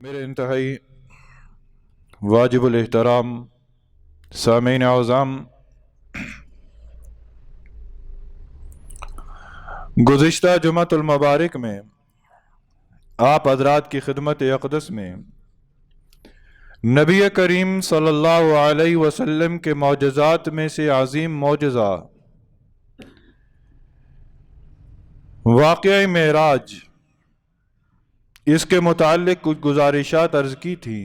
میرے انتہائی واجب الاحترام سامعین اعظم، گزشتہ جمعۃ المبارک میں آپ حضرات کی خدمت اقدس میں نبی کریم صلی اللہ علیہ وسلم کے معجزات میں سے عظیم معجزہ واقعہ معراج، اس کے متعلق کچھ گزارشات عرض کی تھی۔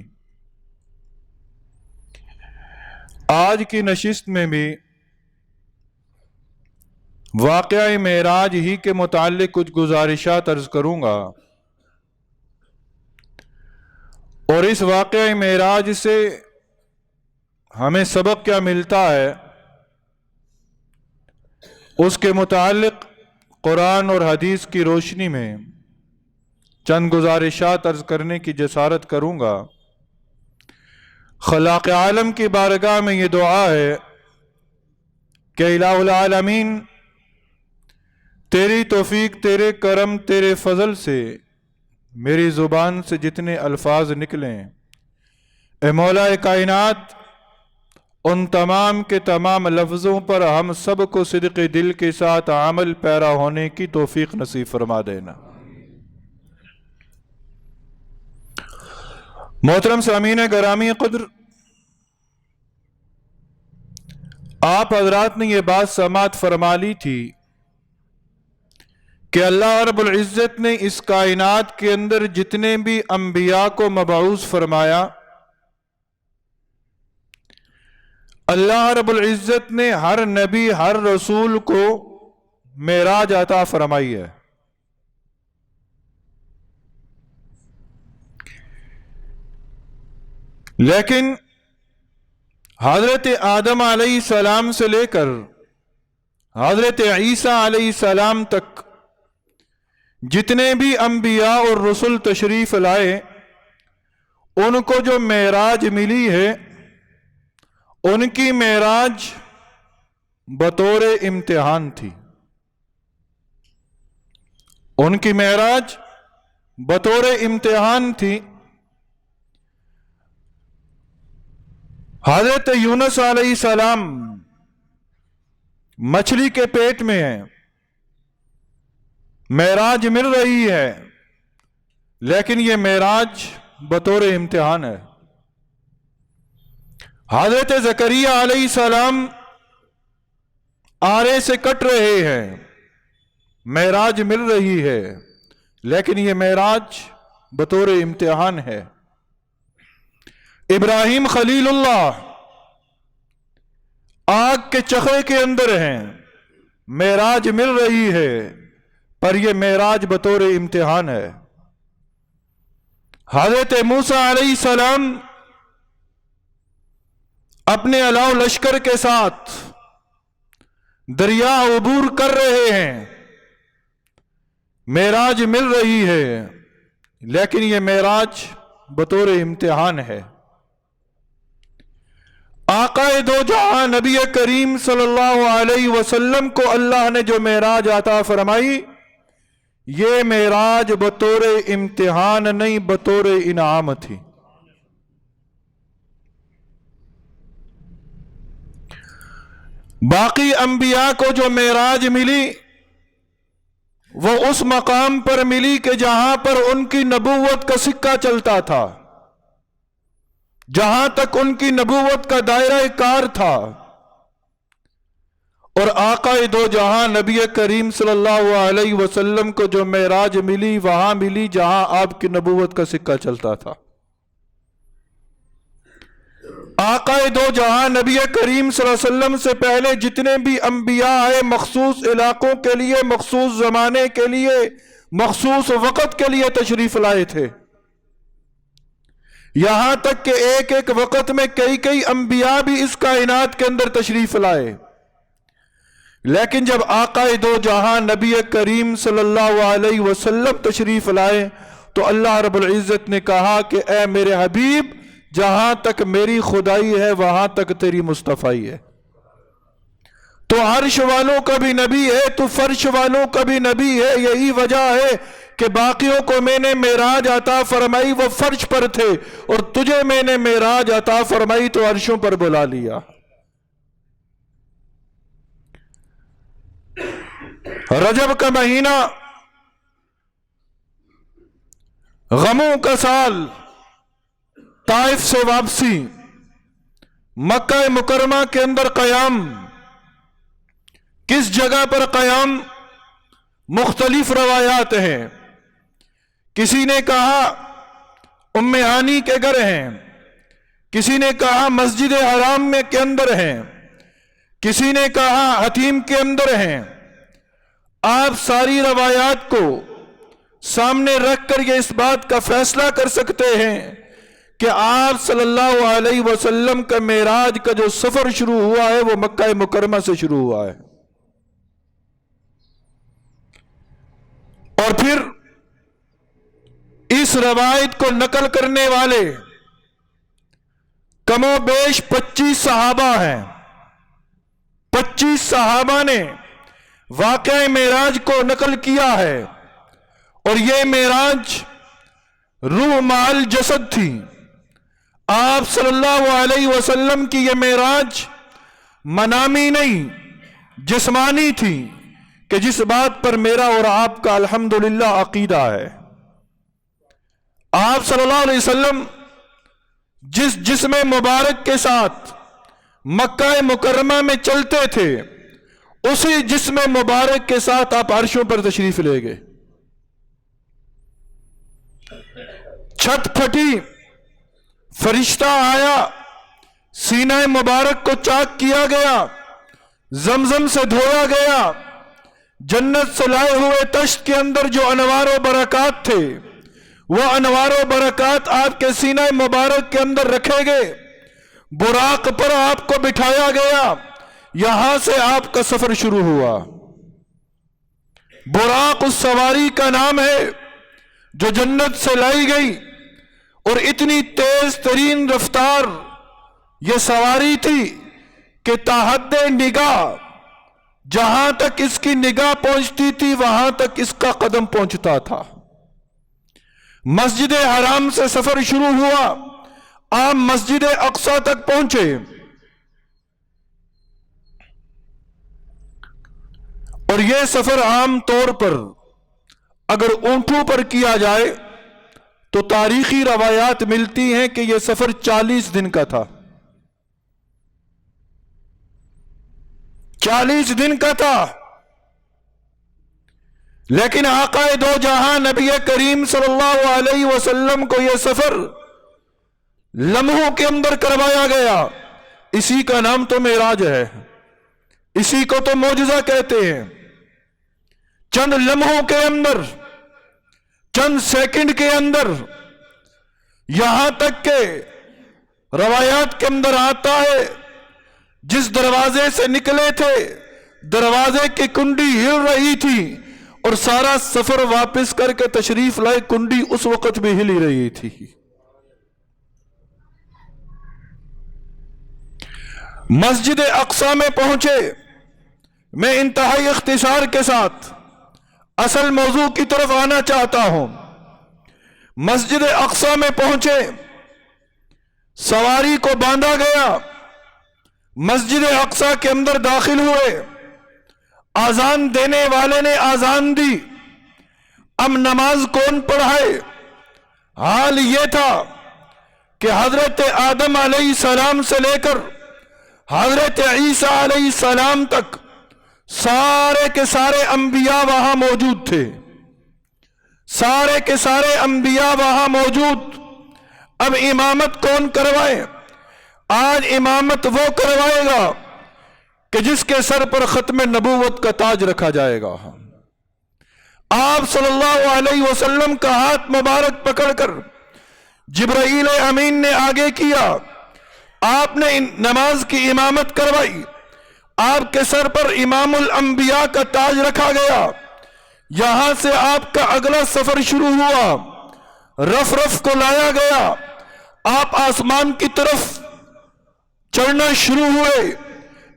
آج کی نشست میں بھی واقعہ معراج ہی کے متعلق کچھ گزارشات عرض کروں گا، اور اس واقعہ معراج سے ہمیں سبق کیا ملتا ہے اس کے متعلق قرآن اور حدیث کی روشنی میں چند گزارشات عرض کرنے کی جسارت کروں گا۔ خلاق عالم کی بارگاہ میں یہ دعا ہے کہ الہ العالمین تیری توفیق، تیرے کرم، تیرے فضل سے میری زبان سے جتنے الفاظ نکلیں، اے مولا کائنات، ان تمام کے تمام لفظوں پر ہم سب کو صدق دل کے ساتھ عمل پیرا ہونے کی توفیق نصیب فرما دینا۔ محترم سامعین گرامی قدر، آپ حضرات نے یہ بات سماعت فرما لی تھی کہ اللہ رب العزت نے اس کائنات کے اندر جتنے بھی انبیاء کو مبعوث فرمایا، اللہ رب العزت نے ہر نبی، ہر رسول کو معراج عطا فرمائی ہے۔ لیکن حضرت آدم علیہ السلام سے لے کر حضرت عیسیٰ علیہ السلام تک جتنے بھی انبیاء اور رسول تشریف لائے، ان کو جو معراج ملی ہے، ان کی معراج بطور امتحان تھی۔ ان کی معراج بطور امتحان تھی۔ حضرت یونس علیہ السلام مچھلی کے پیٹ میں ہیں، معراج مل رہی ہے، لیکن یہ معراج بطور امتحان ہے۔ حضرت زکریا علیہ السلام آرے سے کٹ رہے ہیں، معراج مل رہی ہے، لیکن یہ معراج بطور امتحان ہے۔ ابراہیم خلیل اللہ آگ کے چخے کے اندر ہیں، معراج مل رہی ہے، پر یہ معراج بطور امتحان ہے۔ حضرت موسیٰ علیہ السلام اپنے الاؤ لشکر کے ساتھ دریا عبور کر رہے ہیں، معراج مل رہی ہے، لیکن یہ معراج بطور امتحان ہے۔ آقا دو جہاں نبی کریم صلی اللہ علیہ وسلم کو اللہ نے جو معراج عطا فرمائی، یہ معراج بطور امتحان نہیں، بطور انعام تھی۔ باقی انبیاء کو جو معراج ملی، وہ اس مقام پر ملی کہ جہاں پر ان کی نبوت کا سکہ چلتا تھا، جہاں تک ان کی نبوت کا دائرہ کار تھا۔ اور آقا دو جہاں نبی کریم صلی اللہ علیہ وسلم کو جو معراج ملی، وہاں ملی جہاں آپ کی نبوت کا سکہ چلتا تھا۔ آقا دو جہاں نبی کریم صلی اللہ علیہ وسلم سے پہلے جتنے بھی انبیاء آئے، مخصوص علاقوں کے لیے، مخصوص زمانے کے لیے، مخصوص وقت کے لیے تشریف لائے تھے، یہاں تک کہ ایک ایک وقت میں کئی انبیاء بھی اس کائنات کے اندر تشریف لائے۔ لیکن جب آقا دو جہاں نبی کریم صلی اللہ علیہ وسلم تشریف لائے تو اللہ رب العزت نے کہا کہ اے میرے حبیب، جہاں تک میری خدائی ہے وہاں تک تیری مصطفیٰ ہے۔ تو عرش والوں کا بھی نبی ہے، تو فرش والوں کا بھی نبی ہے۔ یہی وجہ ہے کہ باقیوں کو میں نے معراج عطا فرمائی وہ فرش پر تھے اور تجھے میں نے معراج عطا فرمائی تو عرشوں پر بلا لیا۔ رجب کا مہینہ، غموں کا سال، طائف سے واپسی، مکہ مکرمہ کے اندر قیام، کس جگہ پر قیام؟ مختلف روایات ہیں۔ کسی نے کہا ام ہانی کے گھر ہیں، کسی نے کہا مسجد حرام میں کے اندر ہیں، کسی نے کہا حتیم کے اندر ہیں۔ آپ ساری روایات کو سامنے رکھ کر یہ اس بات کا فیصلہ کر سکتے ہیں کہ آپ صلی اللہ علیہ وسلم کا معراج کا جو سفر شروع ہوا ہے وہ مکہ مکرمہ سے شروع ہوا ہے۔ اور پھر اس روایت کو نقل کرنے والے کم و بیش 25 صحابہ ہیں۔ 25 صحابہ نے واقعہ معراج کو نقل کیا ہے، اور یہ معراج روح مال جسد تھی۔ آپ صلی اللہ علیہ وسلم کی یہ معراج منامی نہیں، جسمانی تھی، کہ جس بات پر میرا اور آپ کا الحمدللہ عقیدہ ہے۔ آپ صلی اللہ علیہ وسلم جس جسم مبارک کے ساتھ مکہ مکرمہ میں چلتے تھے، اسی جسم مبارک کے ساتھ آپ عرشوں پر تشریف لے گئے۔ چھت پھٹی، فرشتہ آیا، سینہ مبارک کو چاک کیا گیا، زمزم سے دھویا گیا، جنت سے لائے ہوئے تشت کے اندر جو انوار و برکات تھے وہ انوار و برکات آپ کے سینہ مبارک کے اندر رکھے گئے، براق پر آپ کو بٹھایا گیا، یہاں سے آپ کا سفر شروع ہوا۔ براق اس سواری کا نام ہے جو جنت سے لائی گئی، اور اتنی تیز ترین رفتار یہ سواری تھی کہ تحد نگاہ جہاں تک اس کی نگاہ پہنچتی تھی وہاں تک اس کا قدم پہنچتا تھا۔ مسجد حرام سے سفر شروع ہوا، آپ مسجد اقصی تک پہنچے، اور یہ سفر عام طور پر اگر اونٹوں پر کیا جائے تو تاریخی روایات ملتی ہیں کہ یہ سفر 40 دن کا تھا۔ 40 دن کا تھا، لیکن آقا دو جہاں نبی کریم صلی اللہ علیہ وسلم کو یہ سفر لمحوں کے اندر کروایا گیا۔ اسی کا نام تو معراج ہے، اسی کو تو معجزہ کہتے ہیں۔ چند لمحوں کے اندر، چند سیکنڈ کے اندر، یہاں تک کہ روایات کے اندر آتا ہے جس دروازے سے نکلے تھے دروازے کی کنڈی ہل رہی تھی، اور سارا سفر واپس کر کے تشریف لائے، کنڈی اس وقت بھی ہلی رہی تھی۔ مسجد اقصی میں پہنچے۔ میں انتہائی اختصار کے ساتھ اصل موضوع کی طرف آنا چاہتا ہوں۔ مسجد اقصی میں پہنچے، سواری کو باندھا گیا، مسجد اقصی کے اندر داخل ہوئے، آذان دینے والے نے آذان دی۔ اب نماز کون پڑھائے؟ حال یہ تھا کہ حضرت آدم علیہ السلام سے لے کر حضرت عیسیٰ علیہ السلام تک سارے کے سارے انبیاء وہاں موجود تھے، سارے کے سارے انبیاء وہاں موجود۔ اب امامت کون کروائے؟ آج امامت وہ کروائے گا کہ جس کے سر پر ختم نبوت کا تاج رکھا جائے گا۔ آپ صلی اللہ علیہ وسلم کا ہاتھ مبارک پکڑ کر جبرائیل امین نے آگے کیا، آپ نے نماز کی امامت کروائی، آپ کے سر پر امام الانبیاء کا تاج رکھا گیا۔ یہاں سے آپ کا اگلا سفر شروع ہوا، رف رف کو لایا گیا، آپ آسمان کی طرف چڑھنا شروع ہوئے۔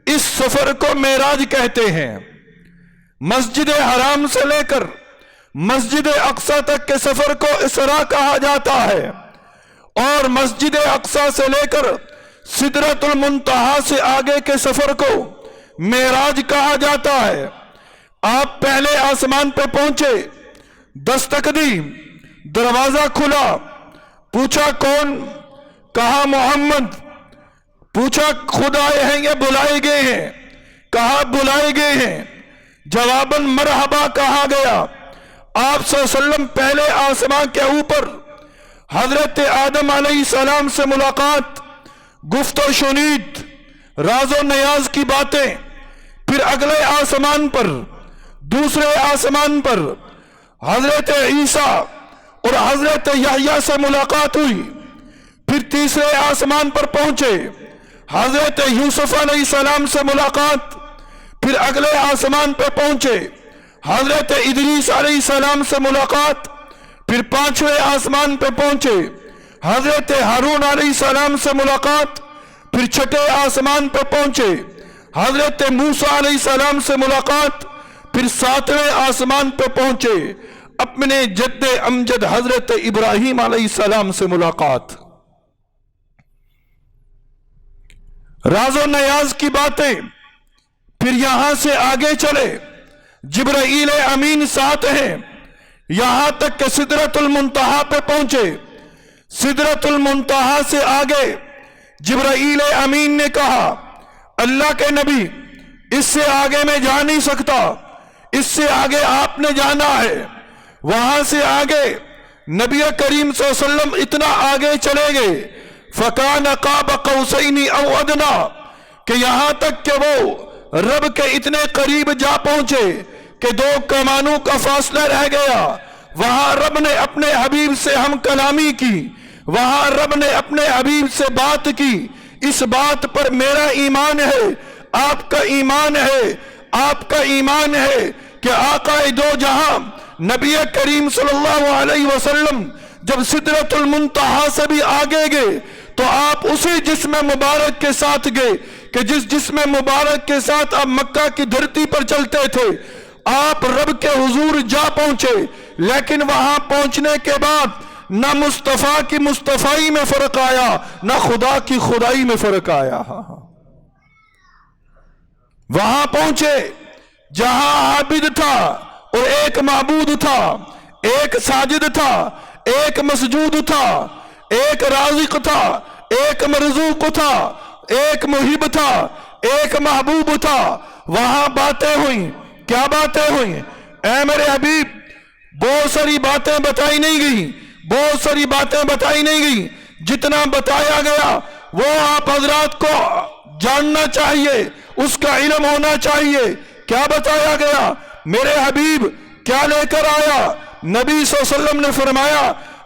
اس سفر کو معراج کہتے ہیں۔ مسجد حرام سے لے کر مسجد اقصی تک کے سفر کو اسراء کہا جاتا ہے، اور مسجد اقصی سے لے کر سدرۃ المنتہا سے آگے کے سفر کو معراج کہا جاتا ہے۔ آپ پہلے آسمان پہ پہنچے، دستک دی، دروازہ کھلا، پوچھا کون؟ کہا محمد۔ پوچھا خود آئے ہیں یا بلائے گئے ہیں؟ کہا بلائے گئے ہیں۔ جواباً مرحبا کہا گیا۔ آپ صلی اللہ علیہ وسلم پہلے آسمان کے اوپر حضرت آدم علیہ السلام سے ملاقات، گفت و شنید، راز و نیاز کی باتیں، پھر اگلے آسمان پر، دوسرے آسمان پر حضرت عیسیٰ اور حضرت یحییٰ سے ملاقات ہوئی، پھر تیسرے آسمان پر پہنچے، حضرت یوسف علیہ السلام سے ملاقات، پھر اگلے آسمان پہ پہنچے، حضرت ادریس علیہ السلام سے ملاقات، پھر پانچویں آسمان پہ پہنچے، حضرت ہارون علیہ السلام سے ملاقات، پھر چھٹے آسمان پہ پہنچے، حضرت موسیٰ علیہ السلام سے ملاقات، پھر ساتویں آسمان پہ پہنچے، اپنے جد امجد حضرت ابراہیم علیہ السلام سے ملاقات۔ راز و نیاز کی باتیں، پھر یہاں سے آگے چلے، جبرائیل امین ساتھ ہیں، یہاں تک کہ سدرۃ المنتہا پہ پہنچے۔ سدرۃ المنتہا سے آگے جبرائیل امین نے کہا اللہ کے نبی اس سے آگے میں جا نہیں سکتا، اس سے آگے آپ نے جانا ہے۔ وہاں سے آگے نبی کریم صلی اللہ علیہ وسلم اتنا آگے چلے گئے، فَكَانَ قَابَ قَوْسَيْنِ أَوْ أَدْنَىٰ، کہ یہاں تک کہ وہ رب کے اتنے قریب جا پہنچے کہ 2 کمانوں کا فاصلہ رہ گیا۔ وہاں رب نے اپنے حبیب سے ہم کلامی کی، وہاں رب نے اپنے حبیب سے بات کی۔ اس بات پر میرا ایمان ہے، آپ کا ایمان ہے، آپ کا ایمان ہے کہ آقا دو جہاں نبی کریم صلی اللہ علیہ وسلم جب سدرۃ المنتہا سے بھی آگے گئے تو آپ اسی جسم مبارک کے ساتھ گئے کہ جس جسم مبارک کے ساتھ آپ مکہ کی دھرتی پر چلتے تھے۔ آپ رب کے حضور جا پہنچے، لیکن وہاں پہنچنے کے بعد نہ مصطفیٰ کی مصطفائی میں فرق آیا، نہ خدا کی خدائی میں فرق آیا۔ وہاں پہنچے جہاں عابد تھا اور ایک معبود تھا، ایک ساجد تھا، ایک مسجود تھا، ایک رازق تھا، ایک مرزوق تھا، ایک محب تھا، ایک محبوب تھا۔ وہاں باتیں ہوئیں، کیا باتیں ہوئیں؟ اے میرے حبیب، بہت ساری باتیں بتائی نہیں گئی، بہت ساری باتیں بتائی نہیں گئی، جتنا بتایا گیا وہ آپ حضرات کو جاننا چاہیے، اس کا علم ہونا چاہیے۔ کیا بتایا گیا؟ میرے حبیب کیا لے کر آیا؟ نبی صلی اللہ علیہ وسلم نے فرمایا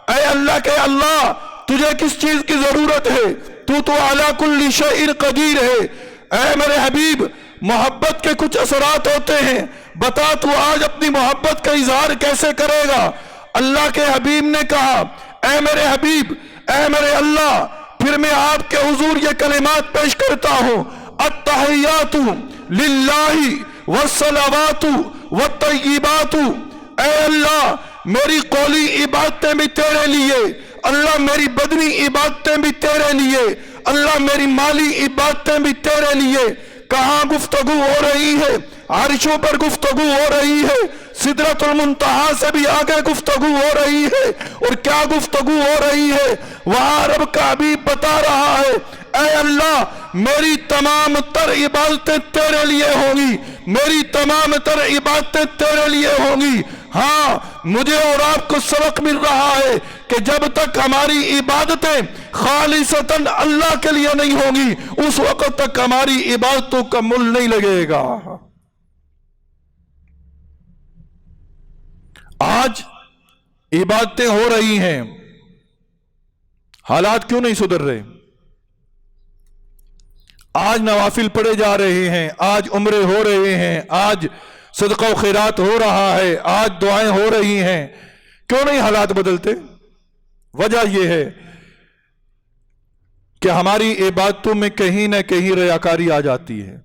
اے اللہ کے اللہ، تجھے کس چیز کی ضرورت ہے؟ تو علی کل شیء قدیر ہے۔ اے میرے حبیب، محبت کے کچھ اثرات ہوتے ہیں، بتا تو آج اپنی محبت کا اظہار کیسے کرے گا؟ اللہ کے حبیب نے کہا اے میرے حبیب، اے میرے اللہ، پھر میں آپ کے حضور یہ کلمات پیش کرتا ہوں، التحیات للہ والصلوات والطیبات۔ اے اللہ، میری قولی عبادتیں بھی تیرے لیے، اللہ میری بدنی عبادتیں بھی تیرے لیے، اللہ میری مالی عبادتیں بھی تیرے لیے۔ کہاں گفتگو ہو رہی ہے؟ عرشوں پر گفتگو ہو رہی ہے، سدرۃ المنتہا سے بھی آگے گفتگو ہو رہی ہے۔ اور کیا گفتگو ہو رہی ہے؟ وہاں رب کا حبیب بتا رہا ہے اے اللہ، میری تمام تر عبادتیں تیرے لیے ہوں گی، میری تمام تر عبادتیں تیرے لیے ہوں گی۔ ہاں، مجھے اور آپ کو سبق مل رہا ہے کہ جب تک ہماری عبادتیں خالصتاً اللہ کے لیے نہیں ہوں گی، اس وقت تک ہماری عبادتوں کا مل نہیں لگے گا۔ آج عبادتیں ہو رہی ہیں، حالات کیوں نہیں سدھر رہے؟ آج نوافل پڑھے جا رہے ہیں، آج عمرے ہو رہے ہیں، آج صدقہ و خیرات ہو رہا ہے، آج دعائیں ہو رہی ہیں، کیوں نہیں حالات بدلتے؟ وجہ یہ ہے کہ ہماری عبادتوں میں کہیں نہ کہیں ریاکاری آ جاتی ہے،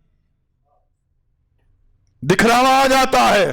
دکھلاوا آ جاتا ہے۔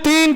3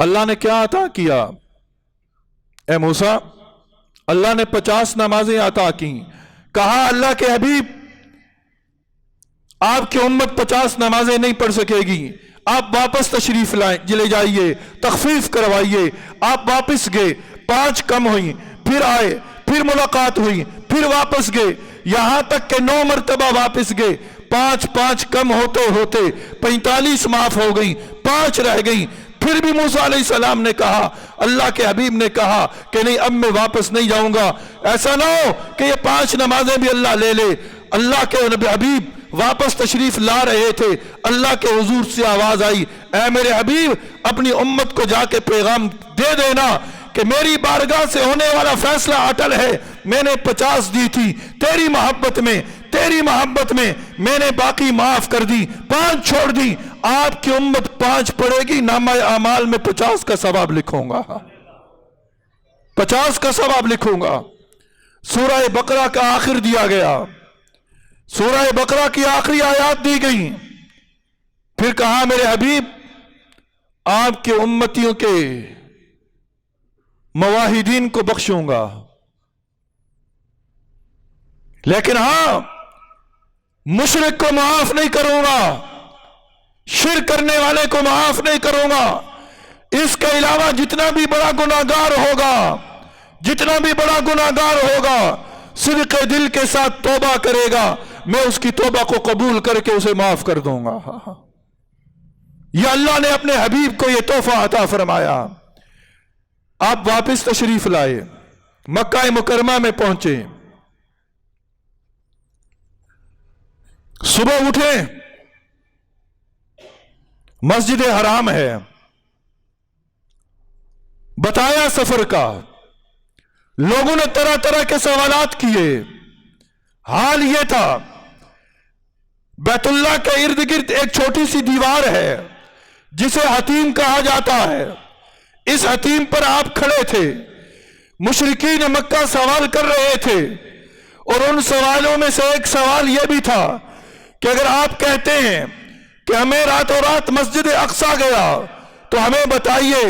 اللہ نے کیا عطا کیا؟ اے موسیٰ، اللہ نے 50 نمازیں عطا کی. کہا اللہ کے حبیب آپ کی امت 50 نمازیں نہیں پڑھ سکے گی، آپ واپس تشریف لے جائیے، تخفیف کروائیے. آپ واپس گئے، 5 کم ہوئی، پھر آئے، پھر ملاقات ہوئی، پھر واپس گئے، یہاں تک کہ 9 مرتبہ واپس گئے. 5 کم ہوتے ہوتے 45 معاف ہو گئی، 5 رہ گئی. پھر بھی موسیٰ علیہ السلام نے کہا، اللہ کے حبیب نے کہا کہ نہیں، اب میں واپس نہیں جاؤں گا. ایسا نہ ہو کہ یہ 5 نمازیں بھی اللہ لے لے. اللہ کے حبیب واپس تشریف لا رہے تھے، اللہ کے حضور سے آواز آئی، اے میرے حبیب، اپنی امت کو جا کے پیغام دے دینا کہ میری بارگاہ سے ہونے والا فیصلہ اٹل ہے. میں نے 50 دی تھی، تیری محبت میں میں نے باقی معاف کر دی، 5 چھوڑ دی. آپ کی امت 5 پڑھے گی، نامہ اعمال میں 50 کا ثواب لکھوں گا، 50 کا ثواب لکھوں گا. سورہ بقرہ کا آخر دیا گیا، سورہ بقرہ کی آخری آیات دی گئی. پھر کہا میرے حبیب آپ کے امتیوں کے مواحدین کو بخشوں گا، لیکن ہاں مشرک کو معاف نہیں کروں گا، شرک کرنے والے کو معاف نہیں کروں گا. اس کے علاوہ جتنا بھی بڑا گناہگار ہوگا صدق دل کے ساتھ توبہ کرے گا، میں اس کی توبہ کو قبول کر کے اسے معاف کر دوں گا. یا اللہ نے اپنے حبیب کو یہ تحفہ عطا فرمایا. آپ واپس تشریف لائے، مکہ مکرمہ میں پہنچے، صبح اٹھے، مسجد حرام ہے، بتایا سفر کا. لوگوں نے طرح طرح کے سوالات کیے. حال یہ تھا بیت اللہ کے ارد گرد ایک چھوٹی سی دیوار ہے جسے حتیم کہا جاتا ہے. اس حتیم پر آپ کھڑے تھے، مشرکین مکہ سوال کر رہے تھے، اور ان سوالوں میں سے ایک سوال یہ بھی تھا کہ اگر آپ کہتے ہیں کہ ہمیں راتوں رات مسجد اقصی گیا تو ہمیں بتائیے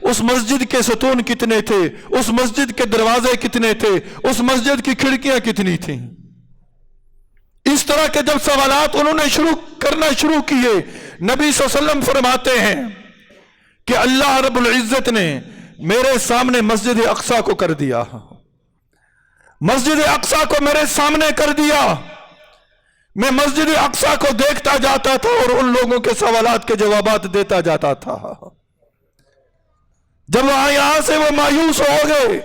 اس مسجد کے ستون کتنے تھے، اس مسجد کے دروازے کتنے تھے، اس مسجد کی کھڑکیاں کتنی تھیں. اس طرح کے جب سوالات انہوں نے کرنا شروع کیے، نبی صلی اللہ علیہ وسلم فرماتے ہیں کہ اللہ رب العزت نے میرے سامنے مسجد اقصی کو کر دیا، مسجد اقصی کو میرے سامنے کر دیا. میں مسجد اقصی کو دیکھتا جاتا تھا اور ان لوگوں کے سوالات کے جوابات دیتا جاتا تھا. جب یہاں سے وہ مایوس ہو گئے،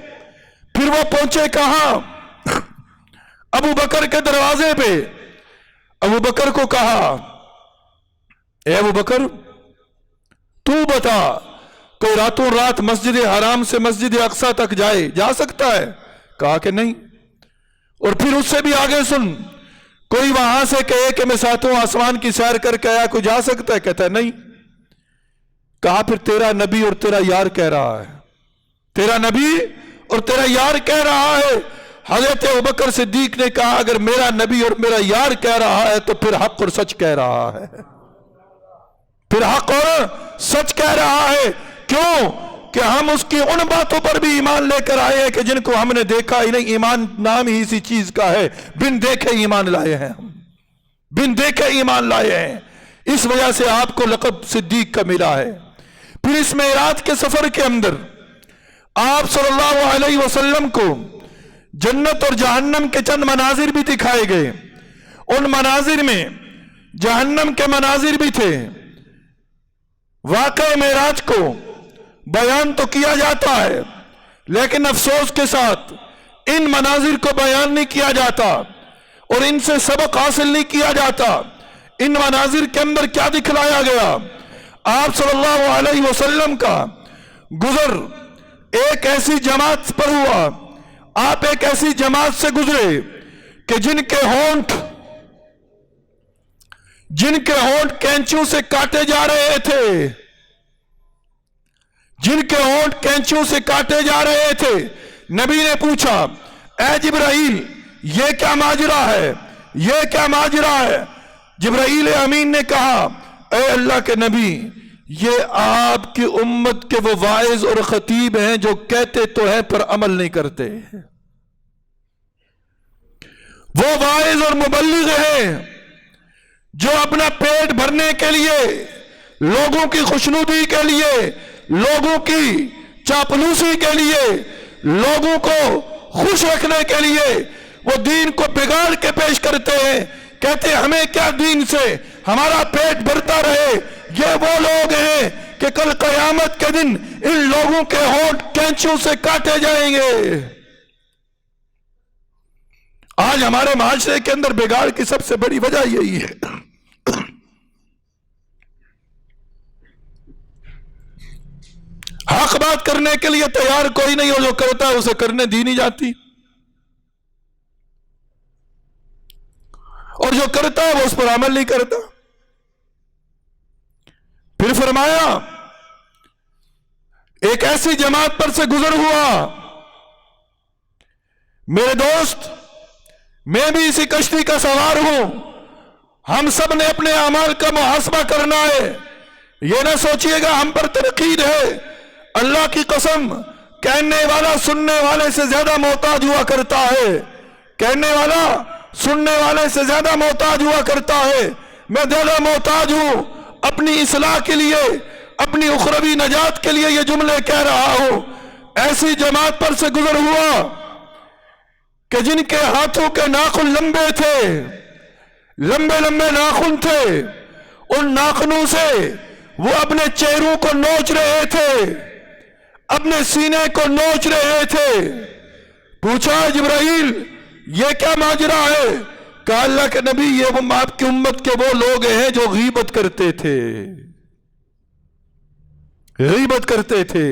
پھر وہ پہنچے کہاں؟ ابو بکر کے دروازے پہ. ابو بکر کو کہا، اے ابو بکر، تو بتا کوئی راتوں رات مسجد حرام سے مسجد اقصی تک جا سکتا ہے؟ کہا کہ نہیں. اور پھر اس سے بھی آگے سن، کوئی وہاں سے کہے کہ میں ساتوں آسمان کی سیر کر کے آیا، کوئی جا سکتا ہے؟ کہتا ہے نہیں. کہا پھر تیرا نبی اور تیرا یار کہہ رہا ہے، تیرا نبی اور تیرا یار کہہ رہا ہے. حضرت ابوبکر صدیق نے کہا اگر میرا نبی اور میرا یار کہہ رہا ہے تو پھر حق اور سچ کہہ رہا ہے، پھر حق اور سچ کہہ رہا ہے. کیوں کہ ہم اس کی ان باتوں پر بھی ایمان لے کر آئے ہیں کہ جن کو ہم نے دیکھا ہی نہیں. ایمان نام ہی اسی چیز کا ہے، بن دیکھے ایمان لائے ہیں، ہم بن دیکھے ایمان لائے ہیں. اس وجہ سے آپ کو لقب صدیق کا ملا ہے. پھر اس معراج کے سفر کے اندر آپ صلی اللہ علیہ وسلم کو جنت اور جہنم کے چند مناظر بھی دکھائے گئے. ان مناظر میں جہنم کے مناظر بھی تھے. واقعہ معراج کو بیان تو کیا جاتا ہے، لیکن افسوس کے ساتھ ان مناظر کو بیان نہیں کیا جاتا اور ان سے سبق حاصل نہیں کیا جاتا. ان مناظر کے اندر کیا دکھلایا گیا؟ آپ صلی اللہ علیہ وسلم کا گزر ایک ایسی جماعت پر ہوا. آپ ایک ایسی جماعت سے گزرے کہ جن کے ہونٹ کینچیوں سے کاٹے جا رہے تھے، جن کے ہونٹ کینچیوں سے کاٹے جا رہے تھے. نبی نے پوچھا اے جبرائیل یہ کیا ماجرا ہے، یہ کیا ماجرا ہے؟ جبرائیل امین نے کہا اے اللہ کے نبی یہ آپ کی امت کے وہ واعظ اور خطیب ہیں جو کہتے تو ہیں پر عمل نہیں کرتے، وہ واعظ اور مبلغ ہیں جو اپنا پیٹ بھرنے کے لیے، لوگوں کی خوشنودی کے لیے، لوگوں کی چاپلوسی کے لیے، لوگوں کو خوش رکھنے کے لیے وہ دین کو بگاڑ کے پیش کرتے ہیں، کہتے ہیں ہمیں کیا دین سے، ہمارا پیٹ بھرتا رہے۔ یہ وہ لوگ ہیں کہ کل قیامت کے دن ان لوگوں کے ہونٹ کینچوں سے کاٹے جائیں گے۔ آج ہمارے معاشرے کے اندر بگاڑ کی سب سے بڑی وجہ یہی ہے۔ حق بات کرنے کے لیے تیار کوئی نہیں ہو، جو کرتا ہے اسے کرنے دی نہیں جاتی، اور جو کرتا ہے وہ اس پر عمل نہیں کرتا۔ پھر فرمایا ایک ایسی جماعت پر سے گزر ہوا، میرے دوست میں بھی اسی کشتی کا سوار ہوں، ہم سب نے اپنے اعمال کا محاسبہ کرنا ہے۔ یہ نہ سوچئے گا ہم پر تنقید ہے، اللہ کی قسم کہنے والا سننے والے سے زیادہ محتاج ہوا کرتا ہے، کہنے والا سننے والے سے زیادہ محتاج ہوا کرتا ہے۔ میں زیادہ محتاج ہوں اپنی اصلاح کے لیے، اپنی اخروی نجات کے لیے یہ جملے کہہ رہا ہوں۔ ایسی جماعت پر سے گزر ہوا کہ جن کے ہاتھوں کے ناخن لمبے تھے، لمبے لمبے ناخن تھے، ان ناخنوں سے وہ اپنے چہروں کو نوچ رہے تھے، اپنے سینے کو نوچ رہے تھے۔ پوچھا جبرائیل یہ کیا ماجرا ہے؟ کہا اللہ کے نبی یہ آپ کی امت کے وہ لوگ ہیں جو غیبت کرتے تھے، غیبت کرتے تھے۔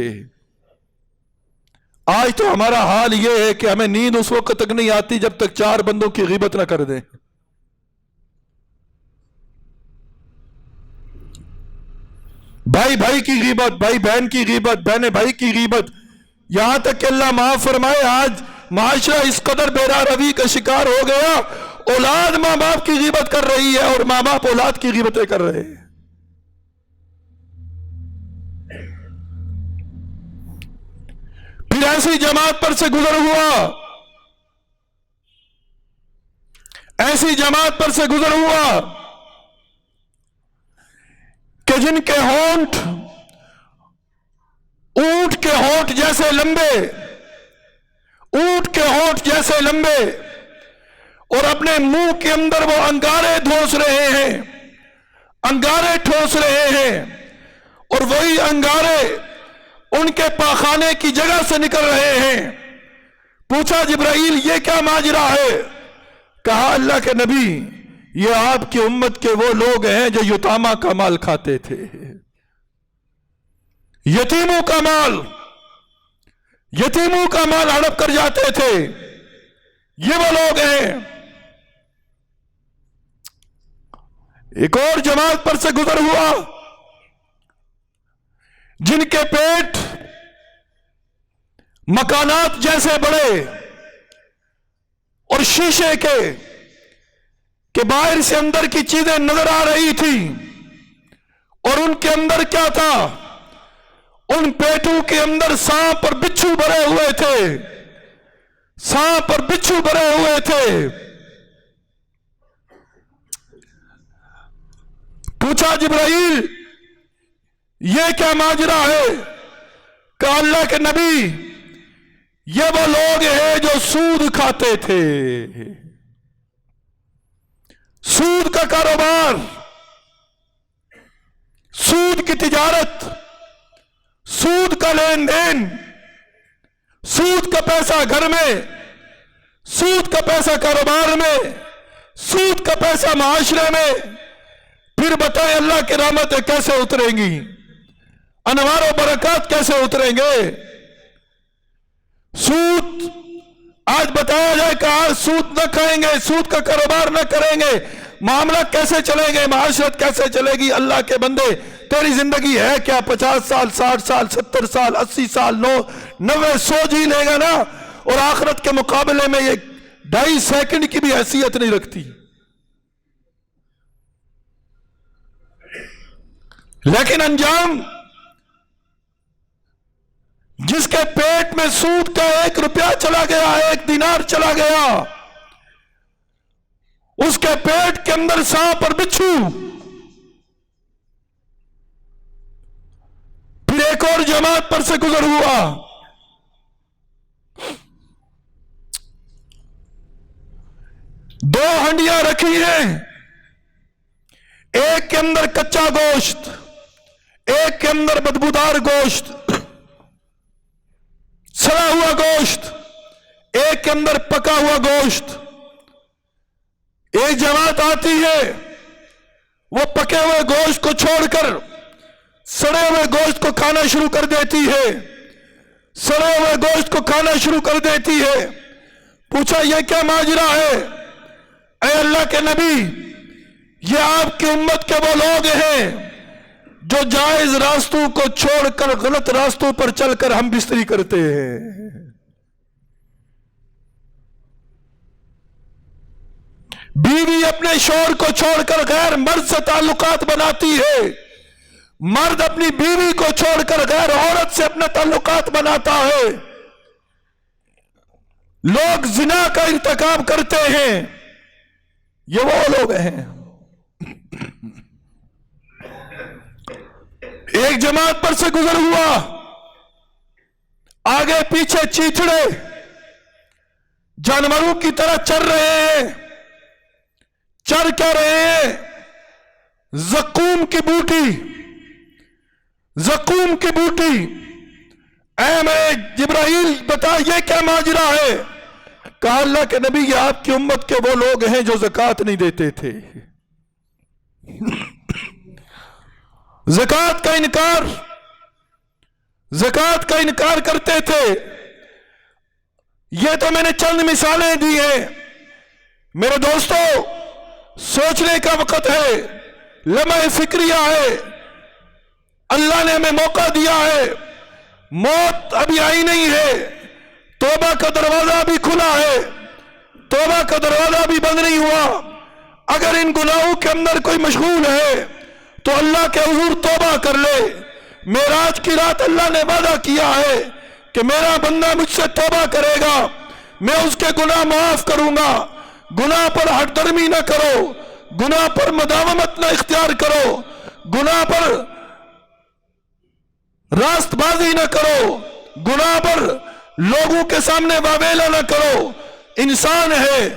آج تو ہمارا حال یہ ہے کہ ہمیں نیند اس وقت تک نہیں آتی جب تک 4 بندوں کی غیبت نہ کر دیں۔ بھائی بھائی کی غیبت، بھائی بہن کی غیبت، بہن بھائی کی غیبت، یہاں تک کہ اللہ معاف فرمائے آج معاشرہ اس قدر بیرا روی کا شکار ہو گیا، اولاد ماں باپ کی غیبت کر رہی ہے اور ماں باپ اولاد کی غیبتیں کر رہے ہیں۔ پھر ایسی جماعت پر سے گزر ہوا، ایسی جماعت پر سے گزر ہوا کہ جن کے ہونٹ اونٹ کے ہونٹ جیسے لمبے، اونٹ کے ہونٹ جیسے لمبے، اور اپنے منہ کے اندر وہ انگارے دھوس رہے ہیں، انگارے ٹھوس رہے ہیں، اور وہی انگارے ان کے پاخانے کی جگہ سے نکل رہے ہیں۔ پوچھا جبرائیل یہ کیا ماجرا ہے؟ کہا اللہ کے نبی یہ آپ کی امت کے وہ لوگ ہیں جو یتامہ کا مال کھاتے تھے، یتیموں کا مال، یتیموں کا مال ہڑپ کر جاتے تھے، یہ وہ لوگ ہیں۔ ایک اور جماعت پر سے گزر ہوا جن کے پیٹ مکانات جیسے بڑے اور شیشے کے کہ باہر سے اندر کی چیزیں نظر آ رہی تھی، اور ان کے اندر کیا تھا؟ ان پیٹوں کے اندر سانپ اور بچھو بھرے ہوئے تھے، سانپ اور بچھو بھرے ہوئے تھے۔ پوچھا جبرائیل یہ کیا ماجرا ہے؟ کہا اللہ کے نبی یہ وہ لوگ ہیں جو سود کھاتے تھے، سود کا کاروبار، سود کی تجارت، سود کا لین دین، سود کا پیسہ گھر میں، سود کا پیسہ کاروبار میں، سود کا پیسہ معاشرے میں۔ پھر بتائیں اللہ کی رحمتیں کیسے اتریں گی؟ انوار و برکات کیسے اتریں گے؟ سود آج بتایا جائے کہ آج سود نہ کھائیں گے، سود کا کاروبار نہ کریں گے، معاملہ کیسے چلیں گے، معاشرت کیسے چلے گی؟ اللہ کے بندے تیری زندگی ہے کیا؟ 50 سال، 60 سال، 70 سال، 80 سال، 90، 100 جی لے گا نا، اور آخرت کے مقابلے میں یہ 2.5 سیکنڈ کی بھی حیثیت نہیں رکھتی۔ لیکن انجام جس کے پیٹ میں سود کا 1 روپیہ چلا گیا، 1 دینار چلا گیا، اس کے پیٹ کے اندر سانپ اور بچھو، پھر ایک اور جماعت پر سے گزر ہوا، دو ہنڈیاں رکھی ہیں، ایک کے اندر کچا گوشت، ایک کے اندر بدبودار گوشت، سڑا ہوا گوشت، ایک کے اندر پکا ہوا گوشت۔ ایک جماعت آتی ہے، وہ پکے ہوئے گوشت کو چھوڑ کر سڑے ہوئے گوشت کو کھانا شروع کر دیتی ہے، سڑے ہوئے گوشت کو کھانا شروع کر دیتی ہے۔ پوچھا یہ کیا ماجرا ہے؟ اے اللہ کے نبی، یہ آپ کی امت کے وہ لوگ ہیں جو جائز راستوں کو چھوڑ کر غلط راستوں پر چل کر ہم بستری کرتے ہیں۔ بیوی اپنے شوہر کو چھوڑ کر غیر مرد سے تعلقات بناتی ہے، مرد اپنی بیوی کو چھوڑ کر غیر عورت سے اپنے تعلقات بناتا ہے، لوگ زنا کا ارتکاب کرتے ہیں، یہ وہ لوگ ہیں۔ ایک جماعت پر سے گزر ہوا، آگے پیچھے چیچڑے جانوروں کی طرح چر رہے ہیں۔ چر کیا رہے ہیں؟ زقوم کی بوٹی، زقوم کی بوٹی۔ اے میں جبرائیل بتا یہ کیا ماجرا ہے؟ کہا اللہ کے نبی یہ آپ کی امت کے وہ لوگ ہیں جو زکوٰۃ نہیں دیتے تھے، زکوٰۃ کا انکار کرتے تھے۔ یہ تو میں نے چند مثالیں دی ہیں۔ میرے دوستو، سوچنے کا وقت ہے، لمحہ فکریہ ہے۔ اللہ نے ہمیں موقع دیا ہے، موت ابھی آئی نہیں ہے، توبہ کا دروازہ بھی کھلا ہے، توبہ کا دروازہ بھی بند نہیں ہوا۔ اگر ان گناہوں کے اندر کوئی مشغول ہے تو اللہ کے حضور توبہ کر لے۔ معراج کی رات اللہ نے وعدہ کیا ہے کہ میرا بندہ مجھ سے توبہ کرے گا، میں اس کے گناہ معاف کروں گا۔ گناہ پر ہٹ درمی نہ کرو، گناہ پر مداومت نہ اختیار کرو، گناہ پر راست بازی نہ کرو، گناہ پر لوگوں کے سامنے واویلا نہ کرو۔ انسان ہے،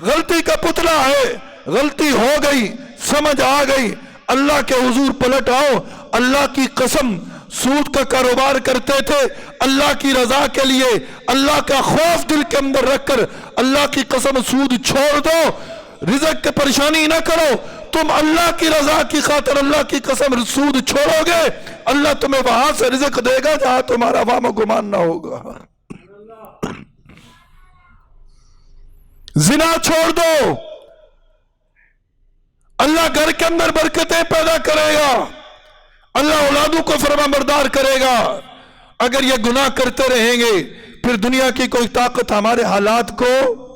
غلطی کا پتلا ہے، غلطی ہو گئی، سمجھ آ گئی، اللہ کے حضور پلٹ آؤ۔ اللہ کی قسم سود کا کاروبار کرتے تھے، اللہ کی رضا کے لیے، اللہ کا خوف دل کے اندر رکھ کر اللہ کی قسم سود چھوڑ دو، رزق کی پریشانی نہ کرو۔ تم اللہ کی رضا کی خاطر اللہ کی قسم سود چھوڑو گے، اللہ تمہیں وہاں سے رزق دے گا جہاں تمہارا وہم و گمان نہ ہوگا۔ زنا چھوڑ دو، اللہ گھر کے اندر برکتیں پیدا کرے گا، اللہ اولادوں کو فرمانبردار کرے گا۔ اگر یہ گناہ کرتے رہیں گے پھر دنیا کی کوئی طاقت ہمارے حالات کو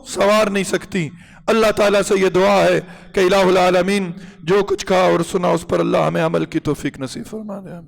سنوار نہیں سکتی۔ اللہ تعالیٰ سے یہ دعا ہے کہ الہ العالمین جو کچھ کہا اور سنا اس پر اللہ ہمیں عمل کی توفیق نصیب فرما دے۔